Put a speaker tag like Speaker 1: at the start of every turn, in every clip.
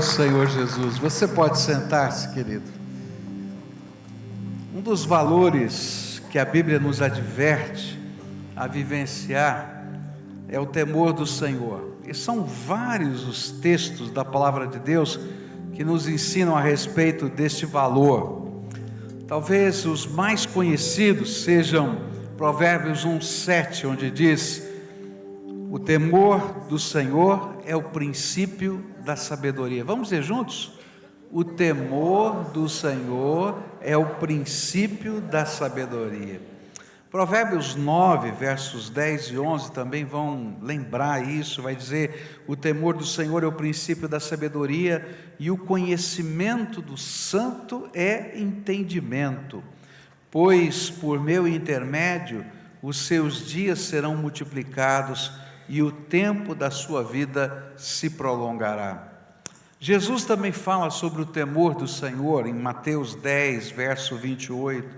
Speaker 1: Senhor Jesus, você pode sentar-se, querido. Um dos valores que a Bíblia nos adverte a vivenciar é o temor do Senhor. E são vários os textos da palavra de Deus que nos ensinam a respeito deste valor. Talvez os mais conhecidos sejam Provérbios 1:7, onde diz: o temor do Senhor é o princípio da sabedoria. Vamos dizer juntos? O temor do Senhor é o princípio da sabedoria. Provérbios 9, versos 10 e 11 também vão lembrar isso. Vai dizer: o temor do Senhor é o princípio da sabedoria, e o conhecimento do santo é entendimento, pois por meu intermédio os seus dias serão multiplicados e o tempo da sua vida se prolongará. Jesus também fala sobre o temor do Senhor em Mateus 10, verso 28,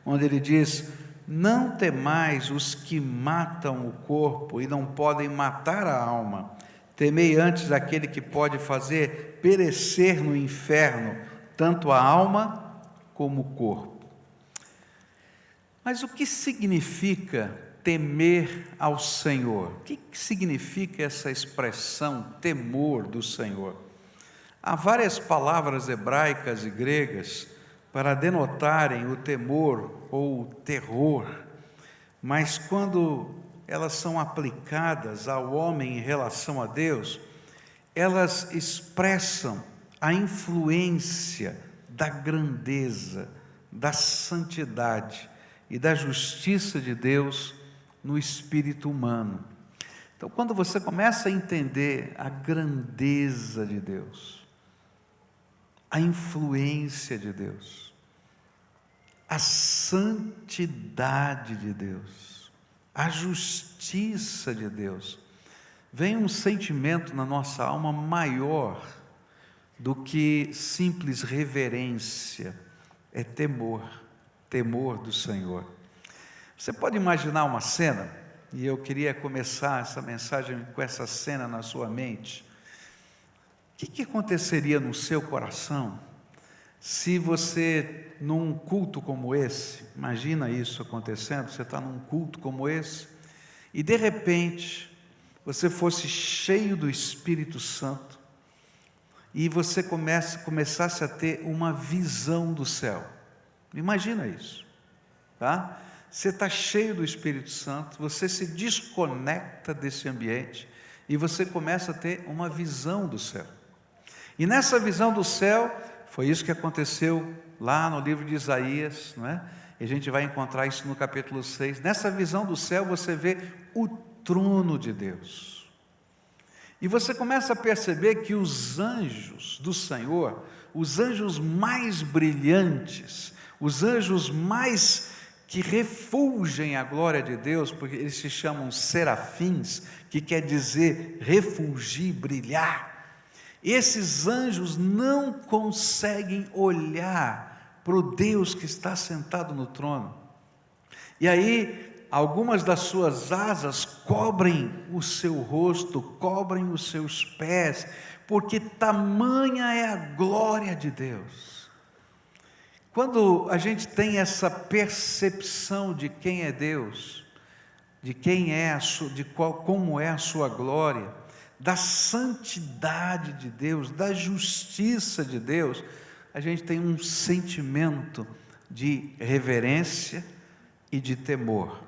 Speaker 1: onde ele diz: não temais os que matam o corpo e não podem matar a alma, temei antes aquele que pode fazer perecer no inferno tanto a alma como o corpo. Mas o que significa temer ao Senhor? O que significa essa expressão, temor do Senhor? Há várias palavras hebraicas e gregas para denotarem o temor ou o terror, mas quando elas são aplicadas ao homem em relação a Deus, elas expressam a influência da grandeza, da santidade e da justiça de Deus no espírito humano. Então, quando você começa a entender a grandeza de Deus, a influência de Deus, a santidade de Deus, a justiça de Deus, vem um sentimento na nossa alma maior do que simples reverência, é temor do Senhor. Você pode imaginar uma cena, e eu queria começar essa mensagem com essa cena na sua mente. O que aconteceria no seu coração se você, num culto como esse, imagina isso acontecendo, você está num culto como esse, e de repente, você fosse cheio do Espírito Santo, e você começasse a ter uma visão do céu. Imagina isso, tá? Você está cheio do Espírito Santo, você se desconecta desse ambiente, e você começa a ter uma visão do céu. E nessa visão do céu, foi isso que aconteceu lá no livro de Isaías, não é? E a gente vai encontrar isso no capítulo 6. Nessa visão do céu, você vê o trono de Deus. E você começa a perceber que os anjos do Senhor, os anjos mais brilhantes, os anjos mais que refulgem a glória de Deus, porque eles se chamam serafins, que quer dizer refulgir, brilhar. Esses anjos não conseguem olhar para o Deus que está sentado no trono. E aí, algumas das suas asas cobrem o seu rosto, cobrem os seus pés, porque tamanha é a glória de Deus. Quando a gente tem essa percepção de quem é Deus, de quem é como é a sua glória, da santidade de Deus, da justiça de Deus, a gente tem um sentimento de reverência e de temor.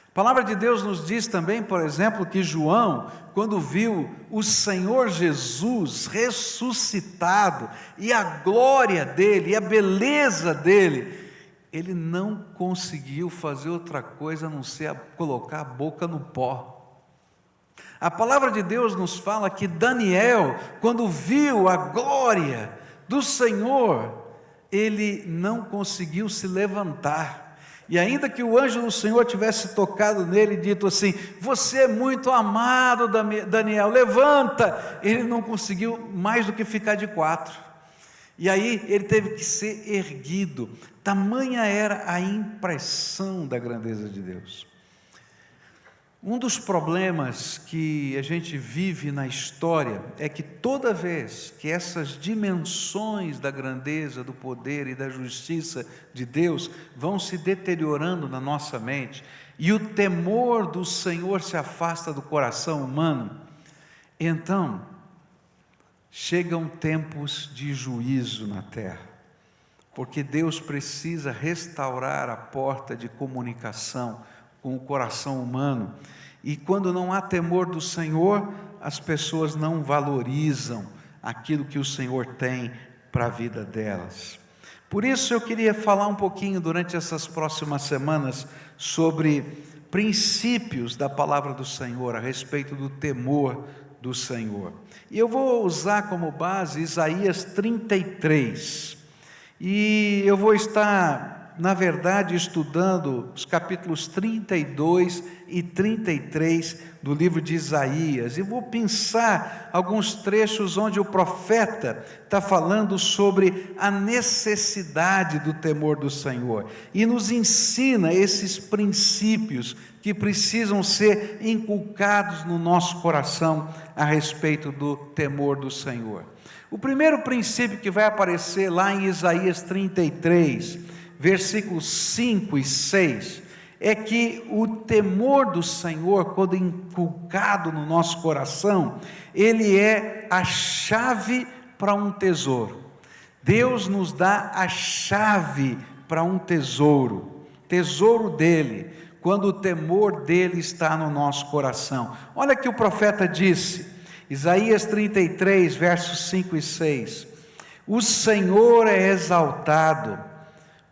Speaker 1: A palavra de Deus nos diz também, por exemplo, que João, quando viu o Senhor Jesus ressuscitado, e a glória dele, e a beleza dele, ele não conseguiu fazer outra coisa a não ser colocar a boca no pó. A palavra de Deus nos fala que Daniel, quando viu a glória do Senhor, ele não conseguiu se levantar. E ainda que o anjo do Senhor tivesse tocado nele e dito assim: você é muito amado, Daniel, levanta, ele não conseguiu mais do que ficar de quatro. E aí ele teve que ser erguido. Tamanha era a impressão da grandeza de Deus. Um dos problemas que a gente vive na história é que toda vez que essas dimensões da grandeza, do poder e da justiça de Deus vão se deteriorando na nossa mente e o temor do Senhor se afasta do coração humano, então chegam tempos de juízo na terra, porque Deus precisa restaurar a porta de comunicação com o coração humano, e quando não há temor do Senhor, as pessoas não valorizam aquilo que o Senhor tem para a vida delas. Por isso eu queria falar um pouquinho durante essas próximas semanas sobre princípios da palavra do Senhor a respeito do temor do Senhor. E eu vou usar como base Isaías 33. E eu vou estar, na verdade, estudando os capítulos 32 e 33 do livro de Isaías. E vou pensar alguns trechos onde o profeta está falando sobre a necessidade do temor do Senhor. E nos ensina esses princípios que precisam ser inculcados no nosso coração a respeito do temor do Senhor. O primeiro princípio que vai aparecer lá em Isaías 33, versículos 5 e 6, é que o temor do Senhor, quando inculcado no nosso coração, ele é a chave para um tesouro. Deus nos dá a chave para um tesouro dele, quando o temor dele está no nosso coração. Olha que o profeta disse, Isaías 33, versos 5 e 6, o Senhor é exaltado,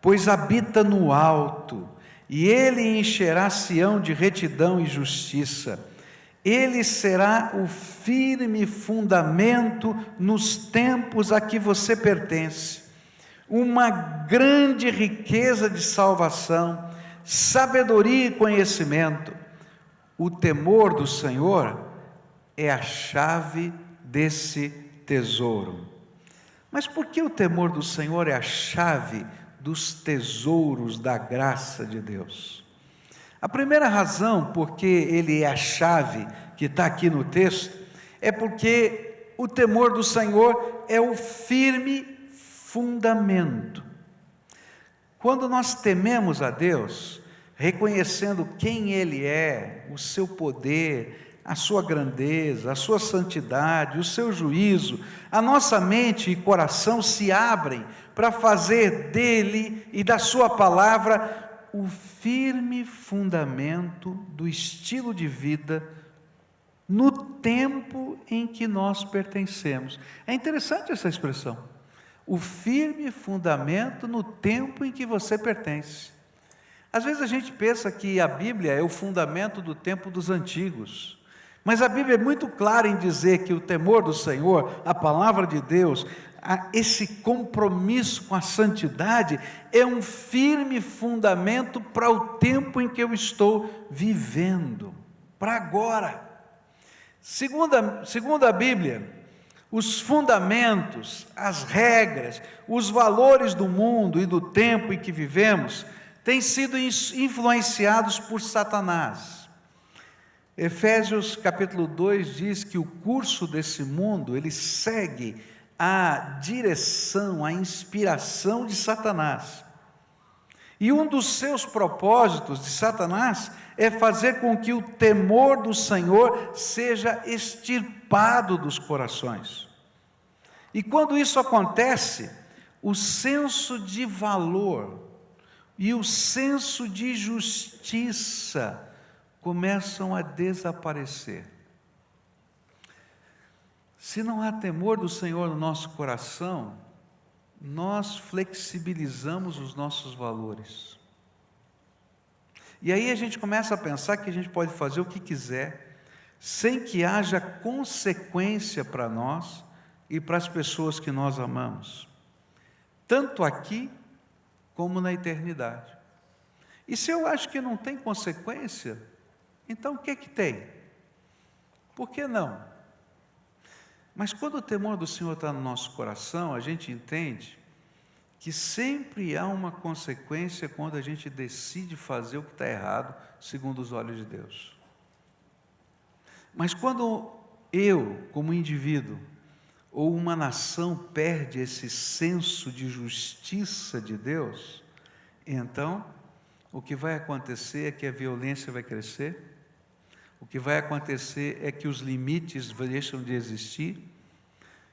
Speaker 1: pois habita no alto, e Ele encherá Sião de retidão e justiça. Ele será o firme fundamento nos tempos a que você pertence, uma grande riqueza de salvação, sabedoria e conhecimento. O temor do Senhor é a chave desse tesouro. Mas por que o temor do Senhor é a chave dos tesouros da graça de Deus? A primeira razão porque ele é a chave que está aqui no texto, é porque o temor do Senhor é o firme fundamento. Quando nós tememos a Deus, reconhecendo quem Ele é, o seu poder, a sua grandeza, a sua santidade, o seu juízo, a nossa mente e coração se abrem para fazer dele e da sua palavra o firme fundamento do estilo de vida no tempo em que nós pertencemos. É interessante essa expressão, o firme fundamento no tempo em que você pertence. Às vezes a gente pensa que a Bíblia é o fundamento do tempo dos antigos, mas a Bíblia é muito clara em dizer que o temor do Senhor, a palavra de Deus, esse compromisso com a santidade, é um firme fundamento para o tempo em que eu estou vivendo, para agora. Segundo a Bíblia, os fundamentos, as regras, os valores do mundo e do tempo em que vivemos, têm sido influenciados por Satanás. Efésios capítulo 2 diz que o curso desse mundo, ele segue a direção, a inspiração de Satanás. E um dos seus propósitos de Satanás é fazer com que o temor do Senhor seja extirpado dos corações. E quando isso acontece, o senso de valor e o senso de justiça começam a desaparecer. Se não há temor do Senhor no nosso coração, nós flexibilizamos os nossos valores. E aí a gente começa a pensar que a gente pode fazer o que quiser, sem que haja consequência para nós e para as pessoas que nós amamos, tanto aqui como na eternidade. E se eu acho que não tem consequência, então o que tem? Por que não? Mas quando o temor do Senhor está no nosso coração, a gente entende que sempre há uma consequência quando a gente decide fazer o que está errado, segundo os olhos de Deus. Mas quando eu, como indivíduo, ou uma nação perde esse senso de justiça de Deus, então o que vai acontecer é que a violência vai crescer, o que vai acontecer é que os limites deixam de existir,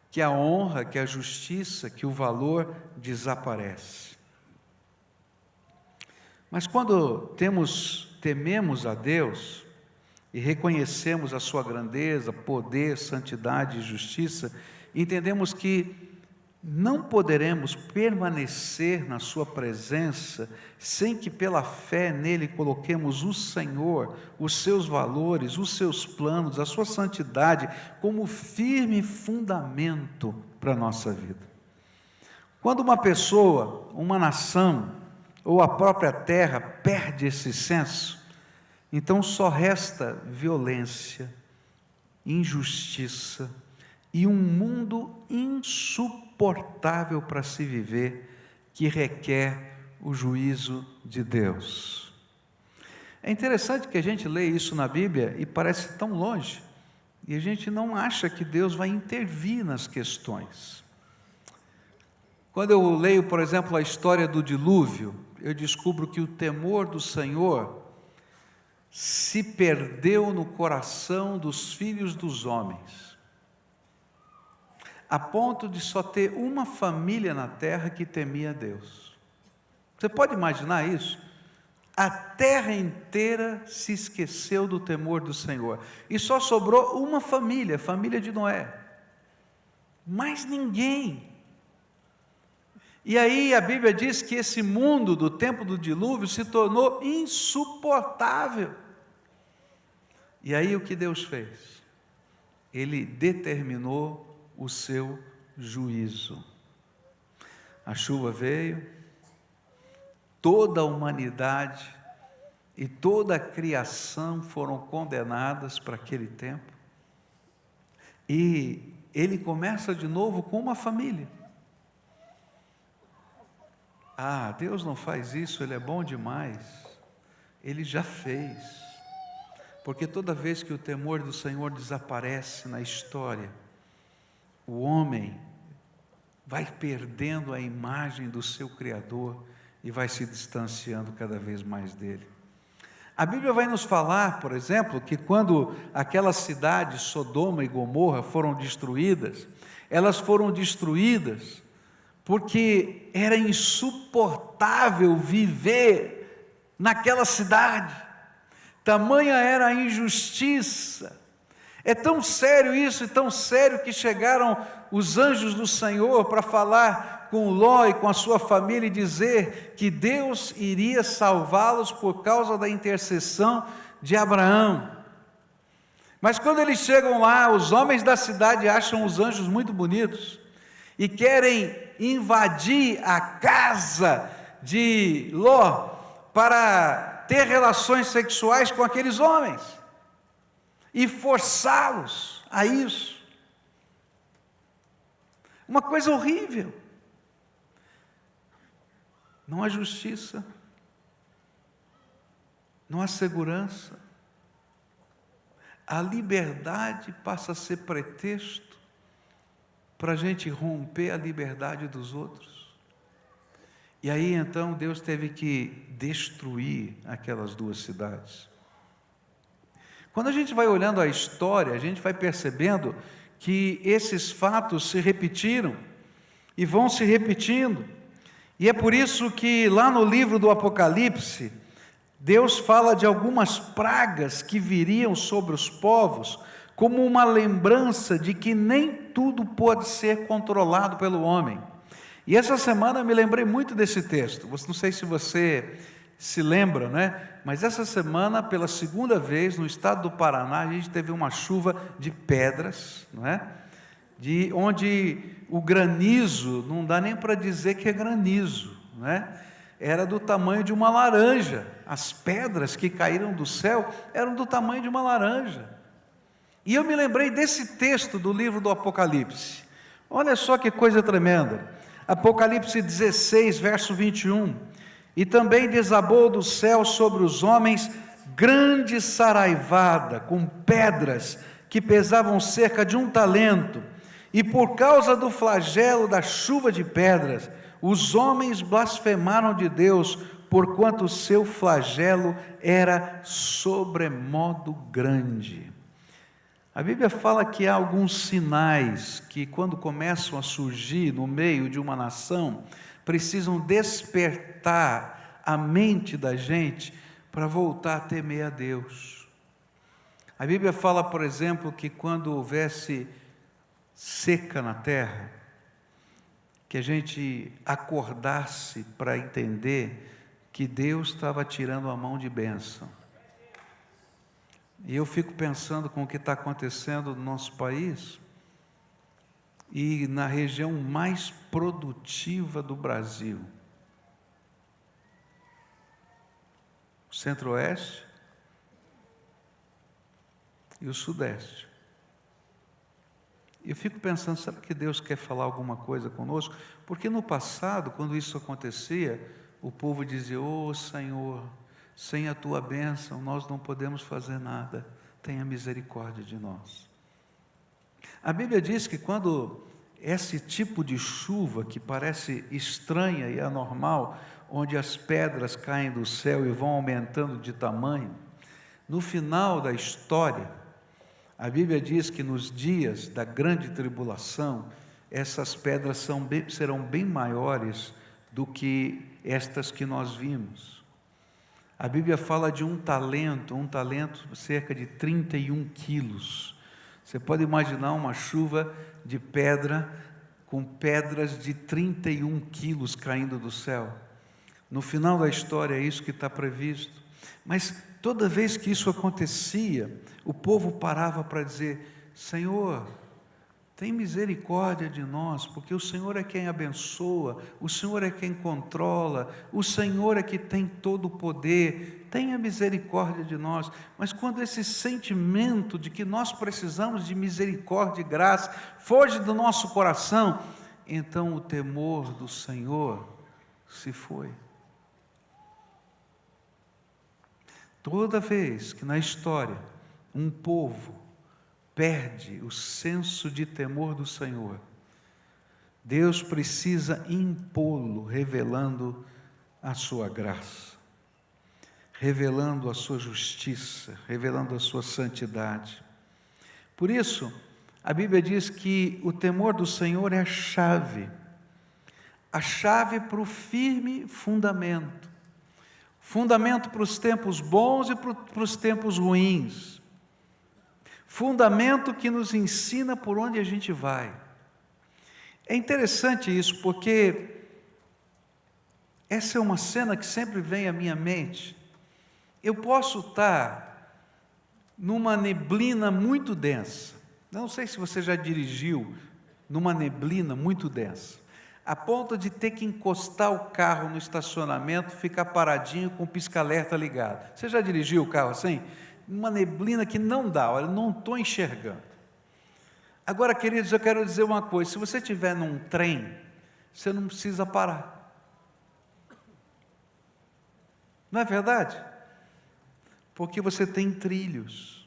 Speaker 1: que a honra, que a justiça, que o valor desaparece. Mas quando tememos a Deus e reconhecemos a sua grandeza, poder, santidade e justiça, entendemos que não poderemos permanecer na sua presença sem que pela fé nele coloquemos o Senhor, os seus valores, os seus planos, a sua santidade como firme fundamento para a nossa vida. Quando uma pessoa, uma nação ou a própria terra perde esse senso, então só resta violência, injustiça e um mundo insuportável para se viver, que requer o juízo de Deus. É interessante que a gente lê isso na Bíblia e parece tão longe, e a gente não acha que Deus vai intervir nas questões. Quando eu leio, por exemplo, a história do dilúvio, eu descubro que o temor do Senhor se perdeu no coração dos filhos dos homens, a ponto de só ter uma família na terra que temia Deus. Você pode imaginar isso? A terra inteira se esqueceu do temor do Senhor, e só sobrou uma família, a família de Noé, mais ninguém. E aí a Bíblia diz que esse mundo do tempo do dilúvio se tornou insuportável. E aí o que Deus fez? Ele determinou o seu juízo. A chuva veio, toda a humanidade e toda a criação foram condenadas para aquele tempo. E ele começa de novo com uma família. Ah, Deus não faz isso, Ele é bom demais. Ele já fez. Porque toda vez que o temor do Senhor desaparece na história, o homem vai perdendo a imagem do seu Criador e vai se distanciando cada vez mais dele. A Bíblia vai nos falar, por exemplo, que quando aquelas cidades, Sodoma e Gomorra, foram destruídas, elas foram destruídas porque era insuportável viver naquela cidade, tamanha era a injustiça. É tão sério isso, e tão sério que chegaram os anjos do Senhor para falar com Ló e com a sua família e dizer que Deus iria salvá-los por causa da intercessão de Abraão. Mas quando eles chegam lá, os homens da cidade acham os anjos muito bonitos e querem invadir a casa de Ló para ter relações sexuais com aqueles homens e forçá-los a isso. Uma coisa horrível. Não há justiça, não há segurança, a liberdade passa a ser pretexto para a gente romper a liberdade dos outros. E aí então Deus teve que destruir aquelas duas cidades. Quando a gente vai olhando a história, a gente vai percebendo que esses fatos se repetiram e vão se repetindo. E é por isso que lá no livro do Apocalipse, Deus fala de algumas pragas que viriam sobre os povos, como uma lembrança de que nem tudo pode ser controlado pelo homem. E essa semana eu me lembrei muito desse texto. Não sei se você se lembra, né? Mas essa semana, pela segunda vez, no estado do Paraná, a gente teve uma chuva de pedras, não é? De onde o granizo, não dá nem para dizer que é granizo, não é? Era do tamanho de uma laranja. As pedras que caíram do céu eram do tamanho de uma laranja. E eu me lembrei desse texto do livro do Apocalipse. Olha só que coisa tremenda. Apocalipse 16, verso 21. E também desabou do céu sobre os homens grande saraivada com pedras que pesavam cerca de 1 talento, e por causa do flagelo da chuva de pedras, os homens blasfemaram de Deus, porquanto o seu flagelo era sobremodo grande. A Bíblia fala que há alguns sinais que, quando começam a surgir no meio de uma nação, precisam despertar a mente da gente para voltar a temer a Deus. A Bíblia fala, por exemplo, que quando houvesse seca na terra, que a gente acordasse para entender que Deus estava tirando a mão de bênção. E eu fico pensando com o que está acontecendo no nosso país e na região mais produtiva do Brasil, o Centro-Oeste e o Sudeste. Eu fico pensando, será que Deus quer falar alguma coisa conosco? Porque no passado, quando isso acontecia, o povo dizia: "Ô Senhor, sem a tua bênção nós não podemos fazer nada, tenha misericórdia de nós." A Bíblia diz que quando esse tipo de chuva, que parece estranha e anormal, onde as pedras caem do céu e vão aumentando de tamanho, no final da história, a Bíblia diz que nos dias da grande tribulação, essas pedras serão bem maiores do que estas que nós vimos. A Bíblia fala de 1 talento, cerca de 31 quilos. Você pode imaginar uma chuva de pedra, com pedras de 31 quilos caindo do céu. No final da história é isso que está previsto. Mas toda vez que isso acontecia, o povo parava para dizer: "Senhor, tem misericórdia de nós, porque o Senhor é quem abençoa, o Senhor é quem controla, o Senhor é que tem todo o poder, tenha misericórdia de nós." Mas quando esse sentimento de que nós precisamos de misericórdia e graça foge do nosso coração, então o temor do Senhor se foi. Toda vez que na história um povo perde o senso de temor do Senhor, Deus precisa impô-lo, revelando a sua graça, revelando a sua justiça, revelando a sua santidade. Por isso, a Bíblia diz que o temor do Senhor é a chave para o firme fundamento para os tempos bons e para os tempos ruins, fundamento que nos ensina por onde a gente vai. É interessante isso, porque essa é uma cena que sempre vem à minha mente. Eu posso estar numa neblina muito densa, não sei se você já dirigiu numa neblina muito densa, a ponto de ter que encostar o carro no estacionamento, ficar paradinho com o pisca-alerta ligado. Você já dirigiu o carro assim? Uma neblina que não dá, olha, não estou enxergando. Agora, queridos, eu quero dizer uma coisa: se você estiver num trem, você não precisa parar. Não é verdade? Porque você tem trilhos.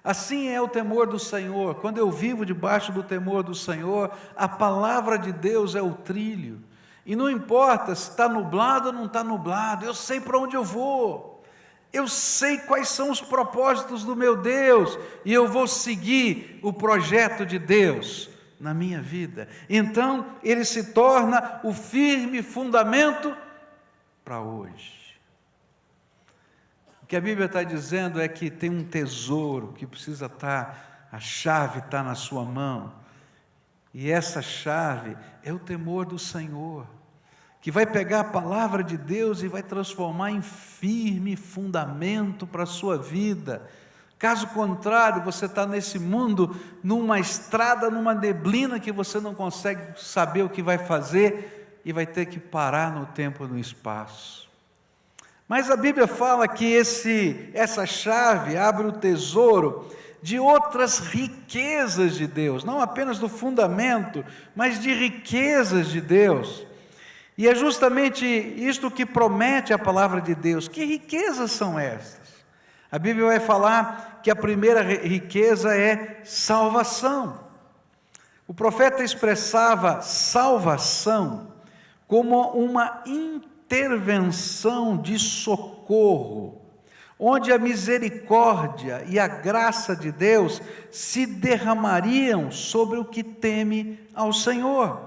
Speaker 1: Assim é o temor do Senhor. Quando eu vivo debaixo do temor do Senhor, a palavra de Deus é o trilho. E não importa se está nublado ou não está nublado, eu sei para onde eu vou. Eu sei quais são os propósitos do meu Deus, e eu vou seguir o projeto de Deus na minha vida. Então, ele se torna o firme fundamento para hoje. O que a Bíblia está dizendo é que tem um tesouro que precisa estar, a chave está na sua mão, e essa chave é o temor do Senhor, que vai pegar a palavra de Deus e vai transformar em firme fundamento para a sua vida. Caso contrário, você está nesse mundo, numa estrada, numa neblina que você não consegue saber o que vai fazer, e vai ter que parar no tempo e no espaço. Mas a Bíblia fala que essa chave abre o tesouro de outras riquezas de Deus, não apenas do fundamento, mas de riquezas de Deus. E é justamente isto que promete a palavra de Deus. Que riquezas são estas? A Bíblia vai falar que a primeira riqueza é salvação. O profeta expressava salvação como uma intervenção de socorro, onde a misericórdia e a graça de Deus se derramariam sobre o que teme ao Senhor.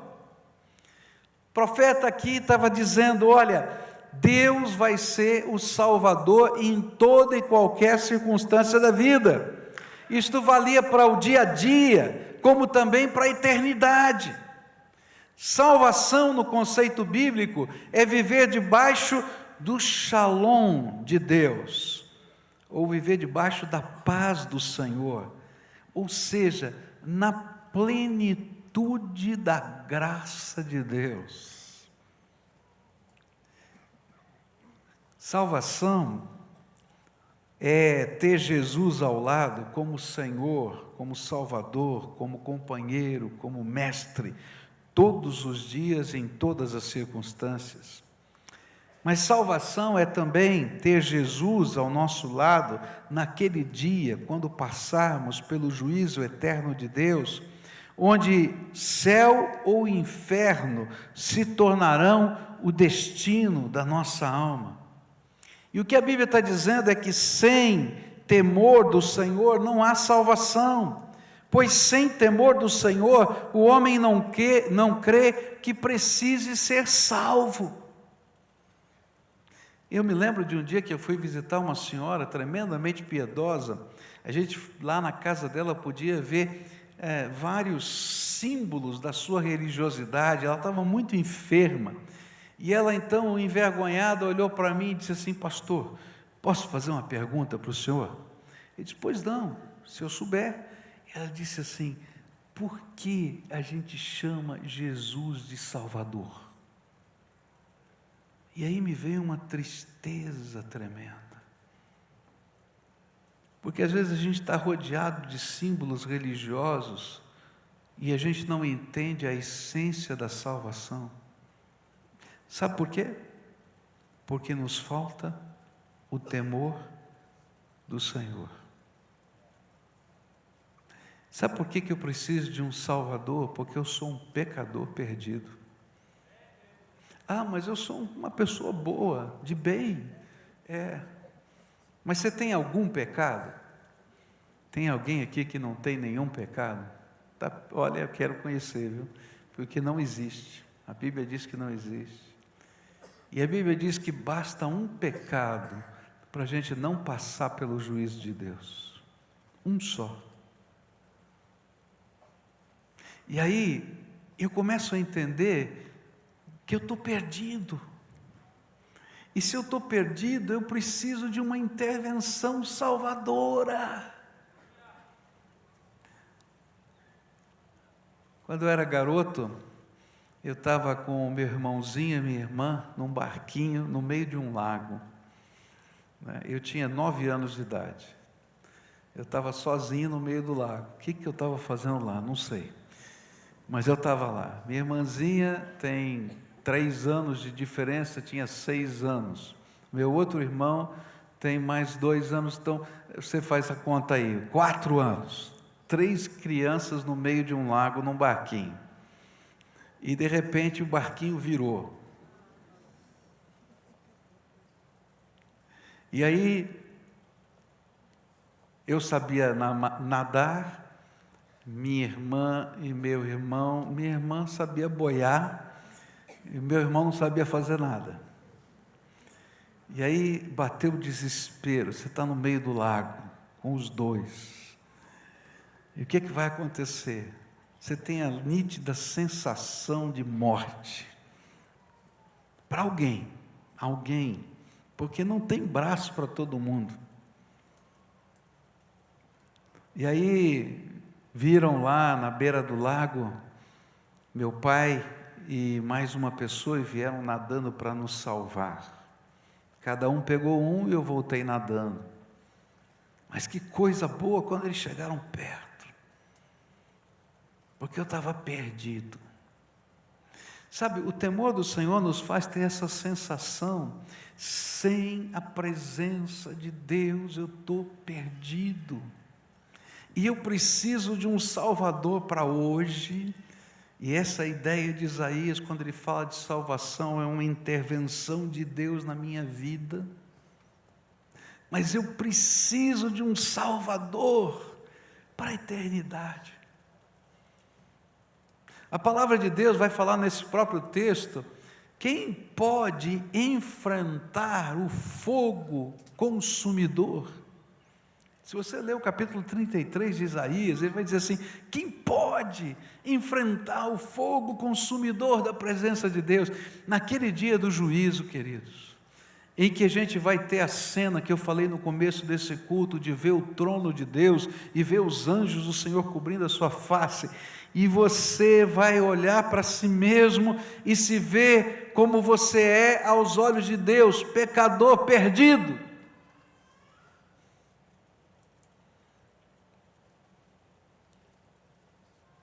Speaker 1: O profeta aqui estava dizendo: olha, Deus vai ser o Salvador em toda e qualquer circunstância da vida. Isto valia para o dia a dia, como também para a eternidade. Salvação, no conceito bíblico, é viver debaixo do shalom de Deus, ou viver debaixo da paz do Senhor, ou seja, na plenitude da graça de Deus. Salvação é ter Jesus ao lado como Senhor, como Salvador, como companheiro, como mestre, todos os dias, em todas as circunstâncias. Mas salvação é também ter Jesus ao nosso lado naquele dia, quando passarmos pelo juízo eterno de Deus, onde céu ou inferno se tornarão o destino da nossa alma. E o que a Bíblia está dizendo é que sem temor do Senhor não há salvação. Pois sem temor do Senhor, o homem não crê que precise ser salvo. Eu me lembro de um dia que eu fui visitar uma senhora tremendamente piedosa. A gente lá na casa dela podia ver vários símbolos da sua religiosidade. Ela estava muito enferma. E ela então, envergonhada, olhou para mim e disse assim: pastor, posso fazer uma pergunta para o senhor? Eu disse: pois não, se eu souber. Ela disse assim: por que a gente chama Jesus de Salvador? E aí me veio uma tristeza tremenda, porque às vezes a gente está rodeado de símbolos religiosos e a gente não entende a essência da salvação. Sabe por quê? Porque nos falta o temor do Senhor. Sabe por que eu preciso de um Salvador? Porque eu sou um pecador perdido. Ah, mas eu sou uma pessoa boa, de bem. Mas você tem algum pecado? Tem alguém aqui que não tem nenhum pecado? Tá, olha, eu quero conhecer, viu? Porque não existe. A Bíblia diz que não existe. E a Bíblia diz que basta um pecado para a gente não passar pelo juízo de Deus. Um só. E aí, eu começo a entender que eu estou perdido. E se eu estou perdido, eu preciso de uma intervenção salvadora. Quando eu era garoto, eu estava com o meu irmãozinho e minha irmã num barquinho no meio de um lago. Eu tinha 9 anos de idade. Eu estava sozinho no meio do lago. O que eu estava fazendo lá? Não sei. Mas eu estava lá. Minha irmãzinha tem 3 anos de diferença, tinha 6 anos. Meu outro irmão tem mais 2 anos, então você faz a conta aí, 4 anos. 3 crianças no meio de um lago, num barquinho. E de repente o barquinho virou. E aí, eu sabia nadar, minha irmã e meu irmão, minha irmã sabia boiar, e meu irmão não sabia fazer nada. E aí bateu o desespero, você está no meio do lago, com os dois. E o que vai acontecer? Você tem a nítida sensação de morte. Para alguém, porque não tem braço para todo mundo. E aí, viram lá na beira do lago, meu pai e mais uma pessoa, e vieram nadando para nos salvar. Cada um pegou um e eu voltei nadando. Mas que coisa boa quando eles chegaram perto. Porque eu estava perdido. Sabe, o temor do Senhor nos faz ter essa sensação: sem a presença de Deus eu estou perdido, e eu preciso de um Salvador para hoje. E essa ideia de Isaías, quando ele fala de salvação, é uma intervenção de Deus na minha vida, mas eu preciso de um Salvador para a eternidade. A palavra de Deus vai falar nesse próprio texto: quem pode enfrentar o fogo consumidor? Se você ler o capítulo 33 de Isaías, ele vai dizer assim: quem pode enfrentar o fogo consumidor da presença de Deus? Naquele dia do juízo, queridos, em que a gente vai ter a cena que eu falei no começo desse culto, de ver o trono de Deus e ver os anjos do Senhor cobrindo a sua face, e você vai olhar para si mesmo e se ver como você é aos olhos de Deus, pecador perdido.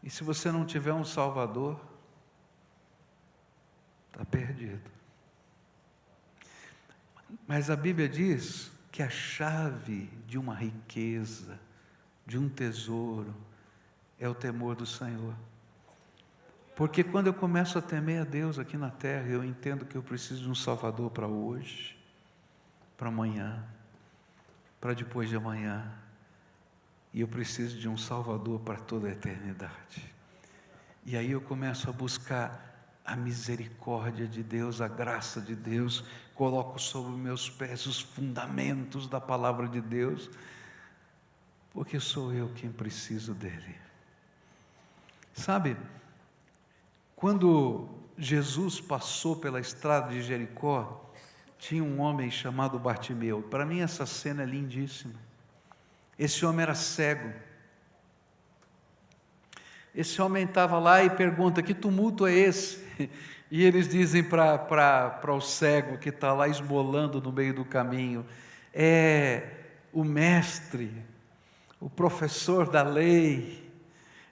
Speaker 1: E se você não tiver um Salvador, está perdido. Mas a Bíblia diz que a chave de uma riqueza, de um tesouro, é o temor do Senhor. Porque quando eu começo a temer a Deus aqui na terra, eu entendo que eu preciso de um Salvador para hoje, para amanhã, para depois de amanhã. E eu preciso de um Salvador para toda a eternidade. E aí eu começo a buscar a misericórdia de Deus, a graça de Deus, coloco sobre meus pés os fundamentos da palavra de Deus, porque sou eu quem preciso dele. Sabe, quando Jesus passou pela estrada de Jericó, tinha um homem chamado Bartimeu. Para mim essa cena é lindíssima. Esse homem era cego. Esse homem estava lá e pergunta: que tumulto é esse? E eles dizem para o cego que está lá esmolando no meio do caminho: é o mestre, o professor da lei,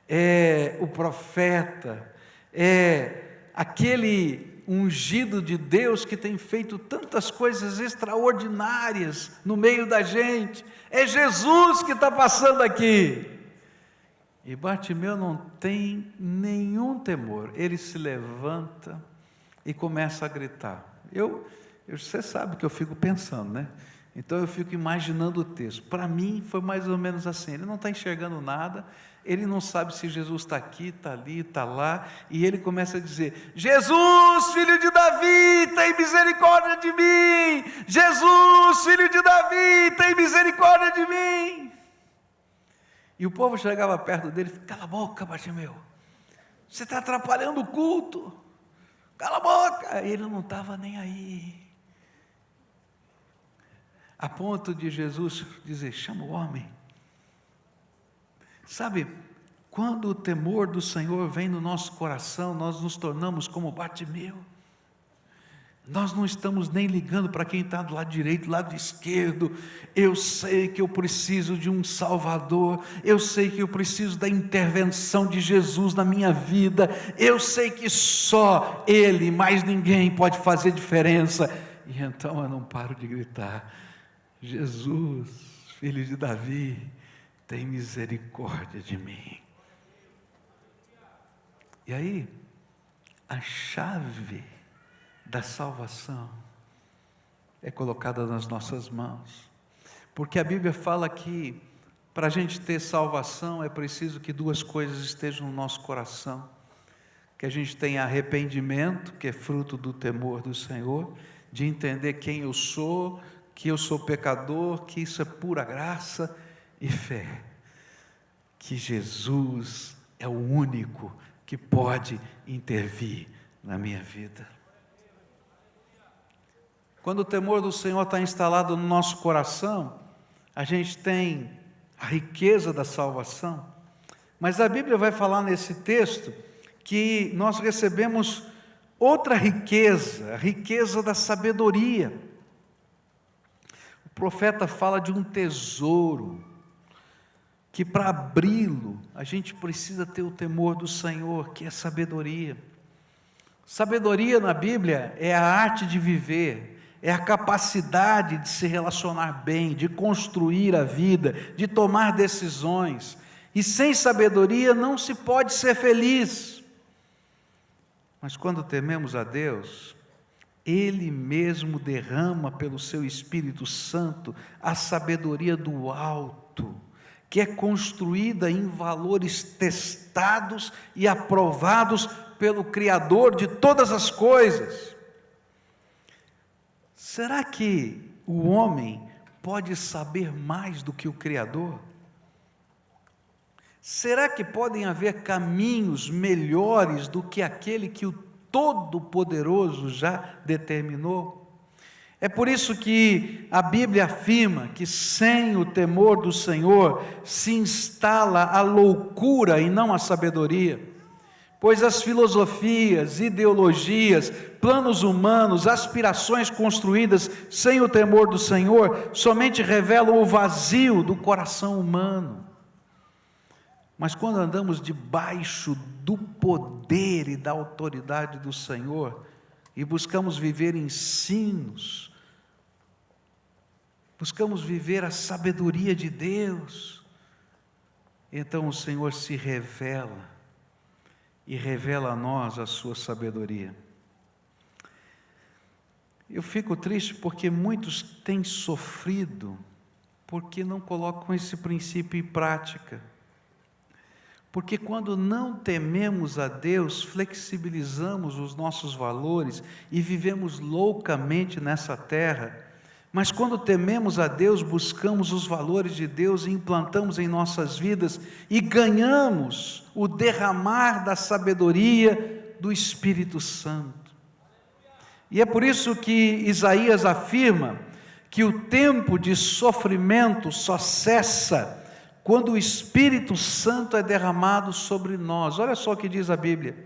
Speaker 1: é o profeta, é aquele ungido de Deus que tem feito tantas coisas extraordinárias no meio da gente. É Jesus que está passando aqui. E Bartimeu não tem nenhum temor, ele se levanta e começa a gritar. Você sabe que eu fico pensando, né? Então eu fico imaginando o texto. Para mim foi mais ou menos assim: ele não está enxergando nada, ele não sabe se Jesus está aqui, está ali, está lá, e ele começa a dizer: Jesus, filho de Davi, tem misericórdia de mim! Jesus, filho de Davi, tem misericórdia de mim! E o povo chegava perto dele: cala a boca, Bartimeu, você está atrapalhando o culto, cala a boca! E ele não estava nem aí, a ponto de Jesus dizer: chama o homem. Sabe, quando o temor do Senhor vem no nosso coração, nós nos tornamos como Bartimeu. Nós não estamos nem ligando para quem está do lado direito, do lado esquerdo. Eu sei que eu preciso de um Salvador, eu sei que eu preciso da intervenção de Jesus na minha vida, eu sei que só Ele, mais ninguém, pode fazer diferença. E então eu não paro de gritar: Jesus, filho de Davi, tem misericórdia de mim. E aí, a chave da salvação é colocada nas nossas mãos, porque a Bíblia fala que para a gente ter salvação é preciso que duas coisas estejam no nosso coração: que a gente tenha arrependimento, que é fruto do temor do Senhor, de entender quem eu sou, que eu sou pecador, que isso é pura graça, e fé, que Jesus é o único que pode intervir na minha vida. Quando o temor do Senhor está instalado no nosso coração, a gente tem a riqueza da salvação. Mas a Bíblia vai falar nesse texto que nós recebemos outra riqueza, a riqueza da sabedoria. O profeta fala de um tesouro, que para abri-lo, a gente precisa ter o temor do Senhor, que é sabedoria. Sabedoria na Bíblia é a arte de viver, é a capacidade de se relacionar bem, de construir a vida, de tomar decisões. E sem sabedoria não se pode ser feliz. Mas quando tememos a Deus, Ele mesmo derrama pelo seu Espírito Santo a sabedoria do alto, que é construída em valores testados e aprovados pelo Criador de todas as coisas. Será que o homem pode saber mais do que o Criador? Será que podem haver caminhos melhores do que aquele que o Todo-Poderoso já determinou? É por isso que a Bíblia afirma que sem o temor do Senhor se instala a loucura e não a sabedoria, pois as filosofias, ideologias, planos humanos, aspirações construídas sem o temor do Senhor somente revelam o vazio do coração humano. Mas quando andamos debaixo do poder e da autoridade do Senhor e buscamos viver ensinos, buscamos viver a sabedoria de Deus, então o Senhor se revela e revela a nós a sua sabedoria. Eu fico triste porque muitos têm sofrido porque não colocam esse princípio em prática. Porque quando não tememos a Deus, flexibilizamos os nossos valores e vivemos loucamente nessa terra. Mas quando tememos a Deus, buscamos os valores de Deus e implantamos em nossas vidas e ganhamos o derramar da sabedoria do Espírito Santo. E é por isso que Isaías afirma que o tempo de sofrimento só cessa quando o Espírito Santo é derramado sobre nós. Olha só o que diz a Bíblia: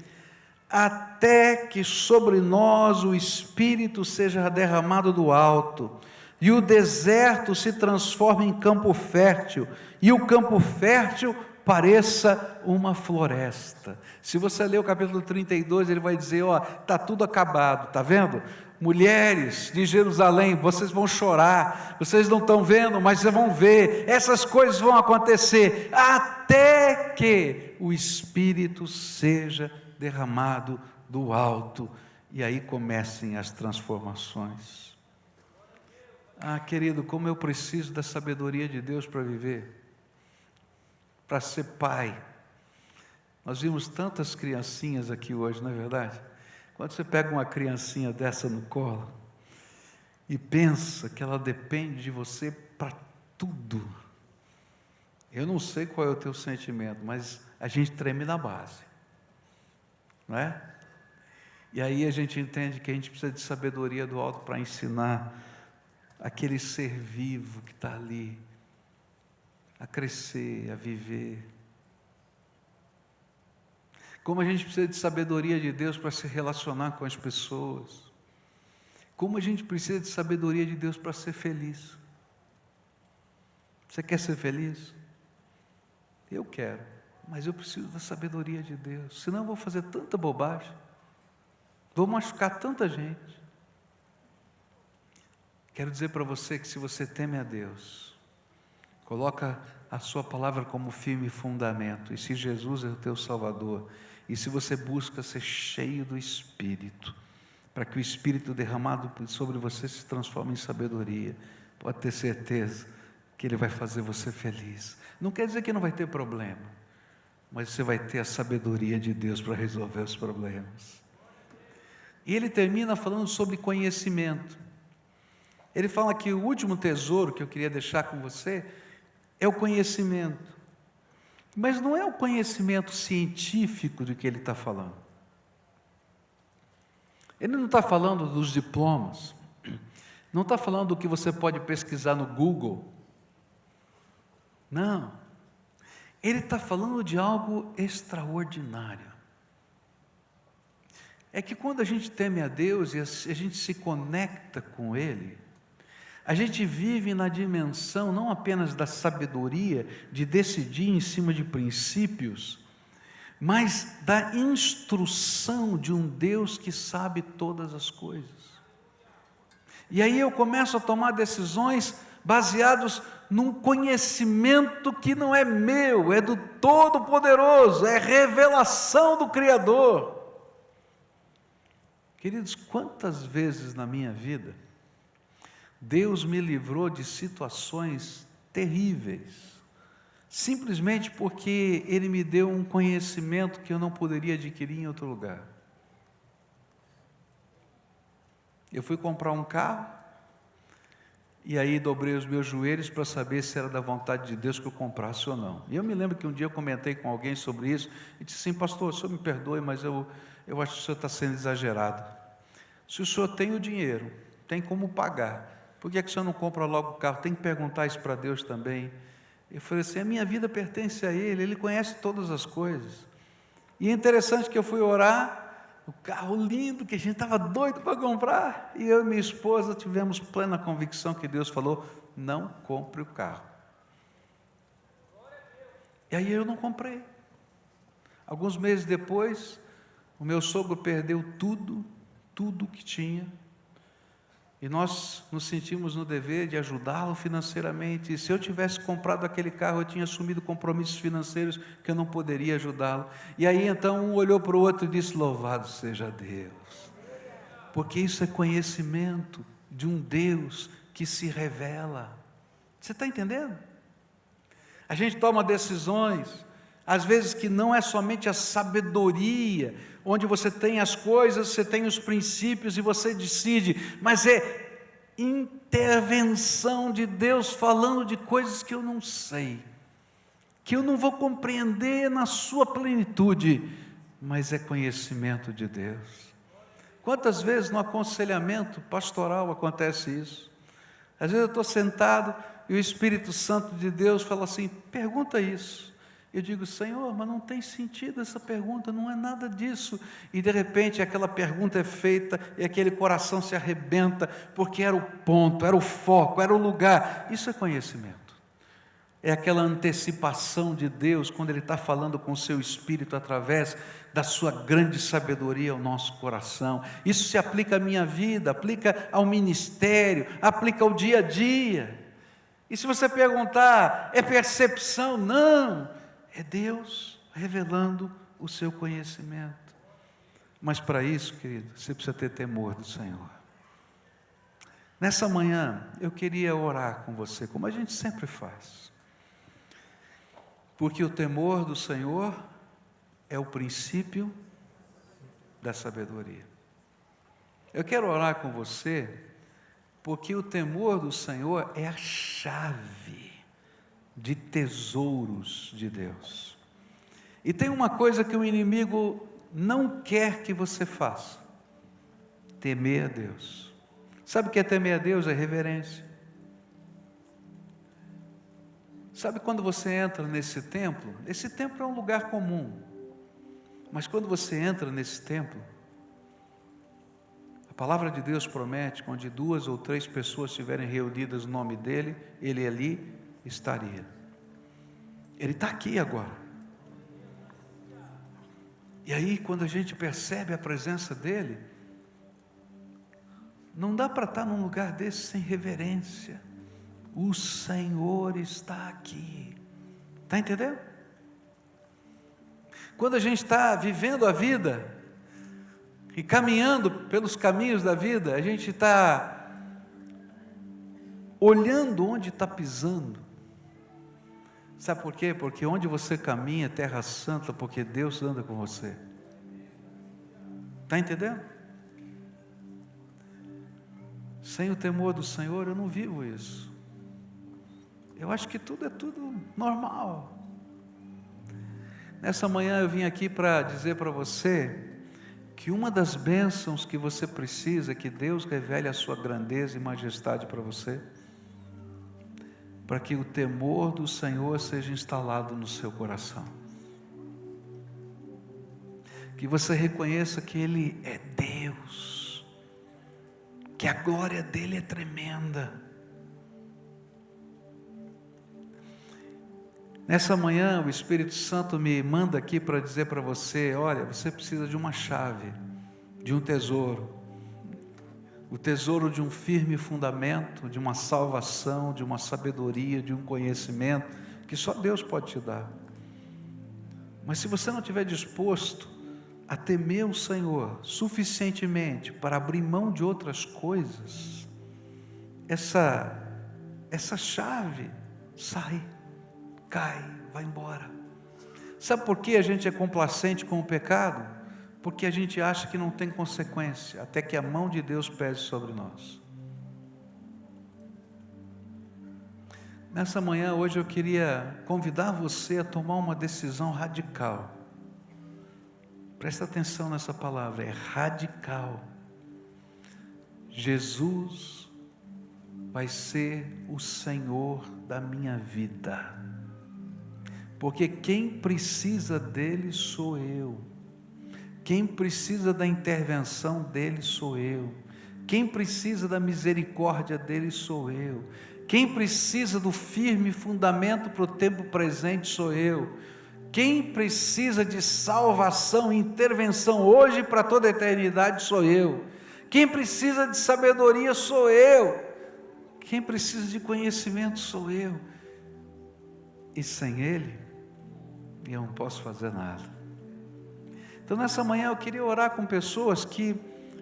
Speaker 1: até que sobre nós o Espírito seja derramado do alto, e o deserto se transforme em campo fértil, e o campo fértil pareça uma floresta. Se você ler o capítulo 32, ele vai dizer, está tudo acabado, está vendo? Mulheres de Jerusalém, vocês vão chorar, vocês não estão vendo, mas vocês vão ver, essas coisas vão acontecer, até que o Espírito seja derramado do alto, e aí comecem as transformações. Querido, como eu preciso da sabedoria de Deus para viver, para ser pai. Nós vimos tantas criancinhas aqui hoje, não é verdade? Quando você pega uma criancinha dessa no colo e pensa que ela depende de você para tudo, eu não sei qual é o teu sentimento, mas a gente treme na base, não é? E aí a gente entende que a gente precisa de sabedoria do alto para ensinar aquele ser vivo que está ali a crescer, a viver. Como a gente precisa de sabedoria de Deus para se relacionar com as pessoas. Como a gente precisa de sabedoria de Deus para ser feliz. Você quer ser feliz? Eu quero, mas eu preciso da sabedoria de Deus, senão eu vou fazer tanta bobagem, vou machucar tanta gente. Quero dizer para você que se você teme a Deus, coloca a sua palavra como firme fundamento, e se Jesus é o teu Salvador, e se você busca ser cheio do Espírito, para que o Espírito derramado sobre você se transforme em sabedoria, pode ter certeza que Ele vai fazer você feliz. Não quer dizer que não vai ter problema, mas você vai ter a sabedoria de Deus para resolver os problemas. E ele termina falando sobre conhecimento. Ele fala que o último tesouro que eu queria deixar com você é o conhecimento. Mas não é o conhecimento científico de que ele está falando. Ele não está falando dos diplomas, não está falando do que você pode pesquisar no Google. Não. Ele está falando de algo extraordinário. É que quando a gente teme a Deus e a gente se conecta com Ele, a gente vive na dimensão não apenas da sabedoria, de decidir em cima de princípios, mas da instrução de um Deus que sabe todas as coisas. E aí eu começo a tomar decisões baseados num conhecimento que não é meu, é do Todo-Poderoso, é revelação do Criador. Queridos, quantas vezes na minha vida Deus me livrou de situações terríveis, simplesmente porque Ele me deu um conhecimento que eu não poderia adquirir em outro lugar. Eu fui comprar um carro, e aí dobrei os meus joelhos para saber se era da vontade de Deus que eu comprasse ou não. E eu me lembro que um dia eu comentei com alguém sobre isso, e disse assim: pastor, o senhor me perdoe, mas eu acho que o senhor está sendo exagerado. Se o senhor tem o dinheiro, tem como pagar, por que o senhor não compra logo o carro? Tem que perguntar isso para Deus também. Eu falei assim: a minha vida pertence a Ele, Ele conhece todas as coisas. E é interessante que eu fui orar, o carro lindo, que a gente estava doido para comprar, e eu e minha esposa tivemos plena convicção que Deus falou: não compre o carro. E aí eu não comprei. Alguns meses depois, o meu sogro perdeu tudo que tinha, e nós nos sentimos no dever de ajudá-lo financeiramente. E se eu tivesse comprado aquele carro, eu tinha assumido compromissos financeiros que eu não poderia ajudá-lo. E aí então um olhou para o outro e disse: louvado seja Deus, porque isso é conhecimento de um Deus que se revela. Você está entendendo? A gente toma decisões, às vezes que não é somente a sabedoria, onde você tem as coisas, você tem os princípios e você decide, mas é intervenção de Deus falando de coisas que eu não sei, que eu não vou compreender na sua plenitude, mas é conhecimento de Deus. Quantas vezes no aconselhamento pastoral acontece isso? Às vezes eu estou sentado e o Espírito Santo de Deus fala assim: pergunta isso. Eu digo: Senhor, mas não tem sentido essa pergunta, não é nada disso. E de repente aquela pergunta é feita e aquele coração se arrebenta, porque era o ponto, era o foco, era o lugar. Isso é conhecimento. É aquela antecipação de Deus, quando Ele está falando com o seu Espírito através da sua grande sabedoria ao nosso coração. Isso se aplica à minha vida, aplica ao ministério, aplica ao dia a dia. E se você perguntar, é percepção? Não, é Deus revelando o seu conhecimento. Mas para isso, querido, você precisa ter temor do Senhor. Nessa manhã, eu queria orar com você, como a gente sempre faz. Porque o temor do Senhor é o princípio da sabedoria. Eu quero orar com você, porque o temor do Senhor é a chave de tesouros de Deus. E tem uma coisa que o inimigo não quer que você faça: temer a Deus. Sabe o que é temer a Deus? É reverência. Sabe quando você entra nesse templo? Esse templo é um lugar comum, mas quando você entra nesse templo, a palavra de Deus promete que onde 2 ou 3 pessoas estiverem reunidas no nome dEle, Ele ali estaria. Ele está aqui agora. E aí, quando a gente percebe a presença dEle, não dá para estar num lugar desse sem reverência. O Senhor está aqui. Está entendendo? Quando a gente está vivendo a vida e caminhando pelos caminhos da vida, a gente está olhando onde está pisando. Sabe por quê? Porque onde você caminha é terra santa, porque Deus anda com você. Está entendendo? Sem o temor do Senhor eu não vivo isso. Eu acho que tudo é tudo normal. Nessa manhã eu vim aqui para dizer para você que uma das bênçãos que você precisa é que Deus revele a sua grandeza e majestade para você, para que o temor do Senhor seja instalado no seu coração. Que você reconheça que Ele é Deus, que a glória dEle é tremenda. Nessa manhã, o Espírito Santo me manda aqui para dizer para você: olha, você precisa de uma chave, de um tesouro, o tesouro de um firme fundamento, de uma salvação, de uma sabedoria, de um conhecimento, que só Deus pode te dar. Mas se você não estiver disposto a temer o Senhor suficientemente para abrir mão de outras coisas, essa chave sai, cai, vai embora. Sabe por que a gente é complacente com o pecado? Porque a gente acha que não tem consequência, até que a mão de Deus pese sobre nós. Nessa manhã, hoje, eu queria convidar você a tomar uma decisão radical. Presta atenção nessa palavra, é radical. Jesus vai ser o Senhor da minha vida, porque quem precisa dele sou eu, quem precisa da intervenção dele sou eu, quem precisa da misericórdia dele sou eu, quem precisa do firme fundamento para o tempo presente sou eu, quem precisa de salvação e intervenção hoje para toda a eternidade sou eu, quem precisa de sabedoria sou eu, quem precisa de conhecimento sou eu, e sem Ele, eu não posso fazer nada. Então nessa manhã eu queria orar com pessoas que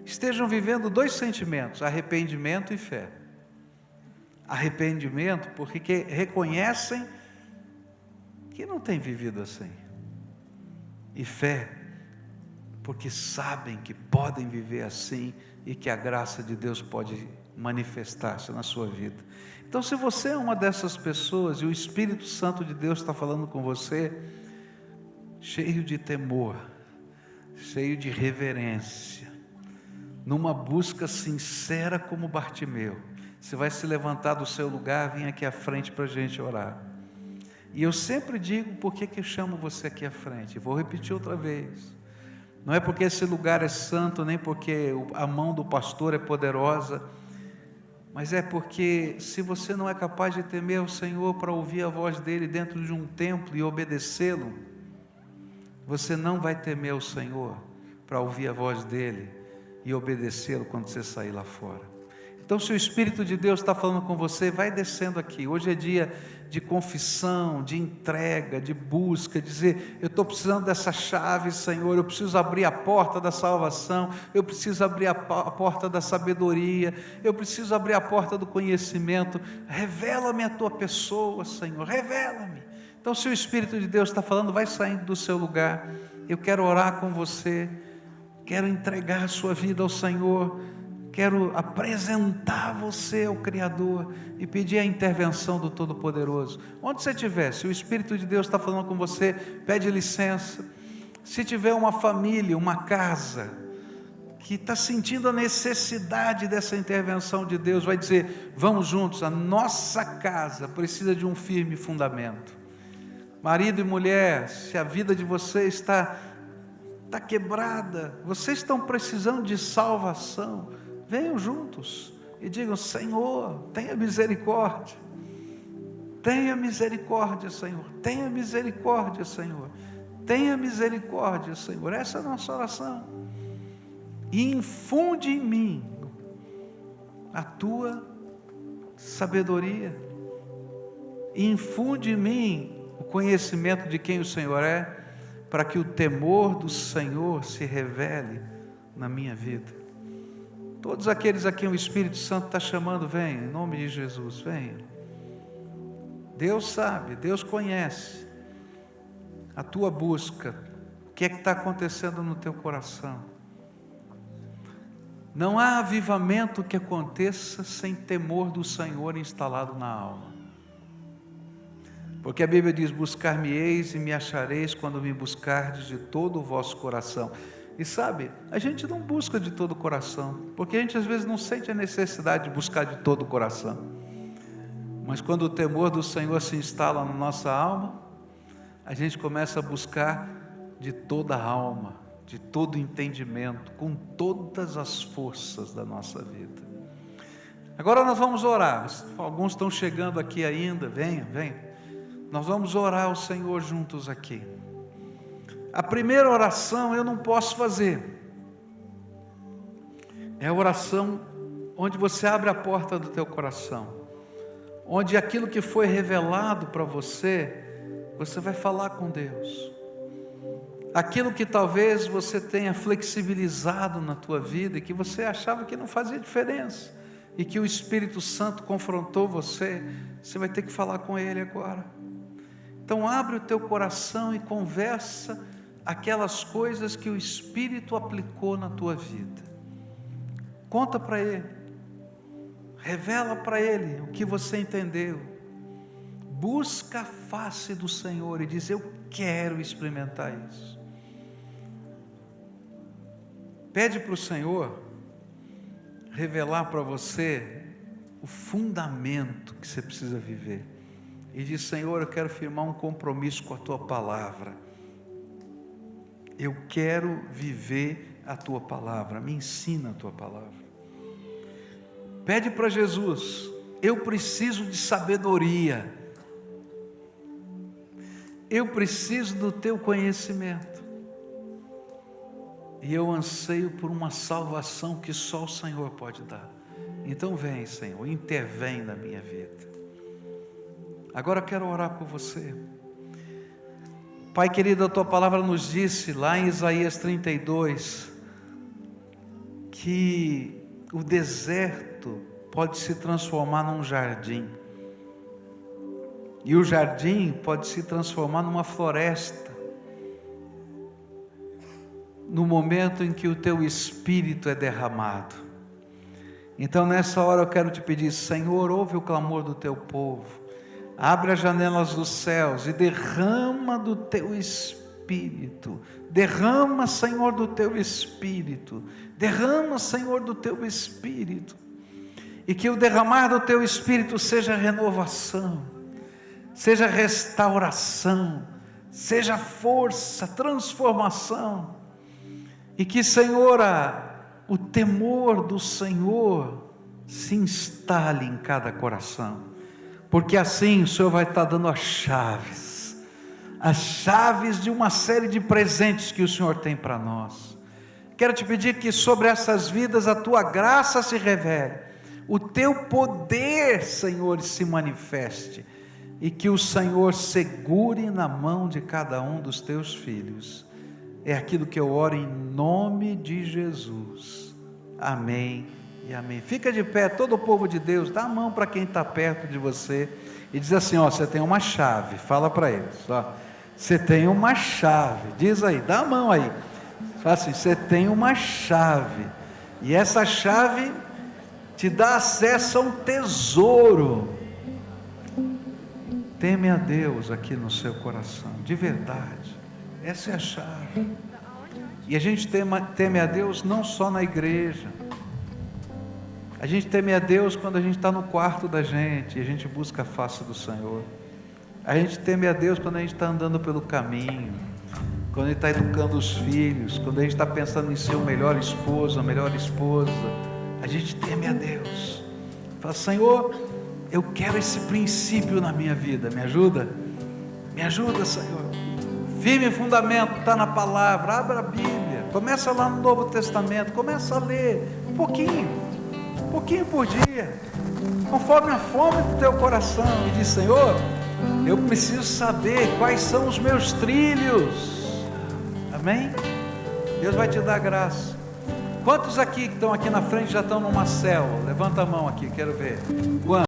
Speaker 1: estejam vivendo dois sentimentos, arrependimento e fé. Arrependimento porque reconhecem que não têm vivido assim, e fé porque sabem que podem viver assim e que a graça de Deus pode manifestar-se na sua vida. Então, se você é uma dessas pessoas e o Espírito Santo de Deus está falando com você, cheio de temor, cheio de reverência, numa busca sincera como Bartimeu, você vai se levantar do seu lugar, vem aqui à frente para a gente orar. E eu sempre digo por que eu chamo você aqui à frente, vou repetir outra vez. Não é porque esse lugar é santo, nem porque a mão do pastor é poderosa, mas é porque se você não é capaz de temer o Senhor para ouvir a voz dEle dentro de um templo e obedecê-lo, você não vai temer o Senhor para ouvir a voz dEle e obedecê-lo quando você sair lá fora. Então, se o Espírito de Deus está falando com você, vai descendo aqui. Hoje é dia de confissão, de entrega, de busca, dizer: eu estou precisando dessa chave, Senhor, eu preciso abrir a porta da salvação, eu preciso abrir a porta da sabedoria, eu preciso abrir a porta do conhecimento. Revela-me a tua pessoa, Senhor, revela-me. Então, se o Espírito de Deus está falando, vai saindo do seu lugar. Eu quero orar com você, quero entregar a sua vida ao Senhor, quero apresentar você ao Criador e pedir a intervenção do Todo-Poderoso. Onde você estiver, se o Espírito de Deus está falando com você, pede licença. Se tiver uma família, uma casa, que está sentindo a necessidade dessa intervenção de Deus, vai dizer: vamos juntos, a nossa casa precisa de um firme fundamento. Marido e mulher, se a vida de vocês está quebrada, vocês estão precisando de salvação, venham juntos e digam: Senhor, tenha misericórdia, tenha misericórdia, Senhor, tenha misericórdia, Senhor, tenha misericórdia, Senhor. Essa é a nossa oração. E infunde em mim a tua sabedoria, infunde em mim o conhecimento de quem o Senhor é, para que o temor do Senhor se revele na minha vida. Todos aqueles a quem o Espírito Santo está chamando, venham, em nome de Jesus, venham. Deus sabe, Deus conhece a tua busca, o que é que está acontecendo no teu coração. Não há avivamento que aconteça sem temor do Senhor instalado na alma. Porque a Bíblia diz: buscar-me-eis e me achareis quando me buscardes de todo o vosso coração. E sabe, a gente não busca de todo o coração, porque a gente às vezes não sente a necessidade de buscar de todo o coração. Mas quando o temor do Senhor se instala na nossa alma, a gente começa a buscar de toda a alma, de todo o entendimento, com todas as forças da nossa vida. Agora nós vamos orar. Alguns estão chegando aqui ainda, venham. Nós vamos orar ao Senhor juntos aqui. A primeira oração eu não posso fazer. É a oração onde você abre a porta do teu coração. Onde aquilo que foi revelado para você, você vai falar com Deus. Aquilo que talvez você tenha flexibilizado na tua vida e que você achava que não fazia diferença, e que o Espírito Santo confrontou você, você vai ter que falar com Ele agora. Então abre o teu coração e conversa aquelas coisas que o Espírito aplicou na tua vida. Conta para Ele, revela para Ele o que você entendeu. Busca a face do Senhor e diz: eu quero experimentar isso. Pede para o Senhor revelar para você o fundamento que você precisa viver. E diz: Senhor, eu quero firmar um compromisso com a Tua Palavra. Eu quero viver a Tua Palavra. Me ensina a Tua Palavra. Pede para Jesus: eu preciso de sabedoria. Eu preciso do Teu conhecimento. E eu anseio por uma salvação que só o Senhor pode dar. Então vem, Senhor, intervém na minha vida. Agora eu quero orar por você. Pai querido, a Tua Palavra nos disse lá em Isaías 32, que o deserto pode se transformar num jardim. E o jardim pode se transformar numa floresta, no momento em que o Teu Espírito é derramado. Então nessa hora eu quero te pedir: Senhor, ouve o clamor do Teu povo, abre as janelas dos céus e derrama do Teu Espírito. Derrama, Senhor, do Teu Espírito. Derrama, Senhor, do Teu Espírito. E que o derramar do Teu Espírito seja renovação, seja restauração, seja força, transformação. E que, Senhor, o temor do Senhor se instale em cada coração, porque assim o Senhor vai estar dando as chaves de uma série de presentes que o Senhor tem para nós. Quero te pedir que sobre essas vidas a Tua graça se revele, o Teu poder, Senhor, se manifeste, e que o Senhor segure na mão de cada um dos Teus filhos. É aquilo que eu oro em nome de Jesus. Amém e amém. Fica de pé, todo o povo de Deus. Dá a mão para quem está perto de você e diz assim: ó, você tem uma chave. Fala para eles, ó, você tem uma chave. Diz aí, dá a mão aí. Fala assim: você tem uma chave, e essa chave te dá acesso a um tesouro. Teme a Deus aqui no seu coração, de verdade. Essa é a chave. E a gente teme a Deus não só na igreja. A gente teme a Deus quando a gente está no quarto da gente e a gente busca a face do Senhor. A gente teme a Deus quando a gente está andando pelo caminho, quando a gente está educando os filhos, quando a gente está pensando em ser o melhor esposo, a melhor esposa. A gente teme a Deus. Fala: Senhor, eu quero esse princípio na minha vida. Me ajuda? Me ajuda, Senhor. Firme fundamento, está na palavra. Abra a Bíblia, começa lá no Novo Testamento, começa a ler um pouquinho por dia, conforme a fome do teu coração, e diz: Senhor, eu preciso saber quais são os meus trilhos. Amém? Deus vai te dar graça. Quantos aqui que estão aqui na frente já estão numa célula? Levanta a mão aqui, quero ver. Quantos?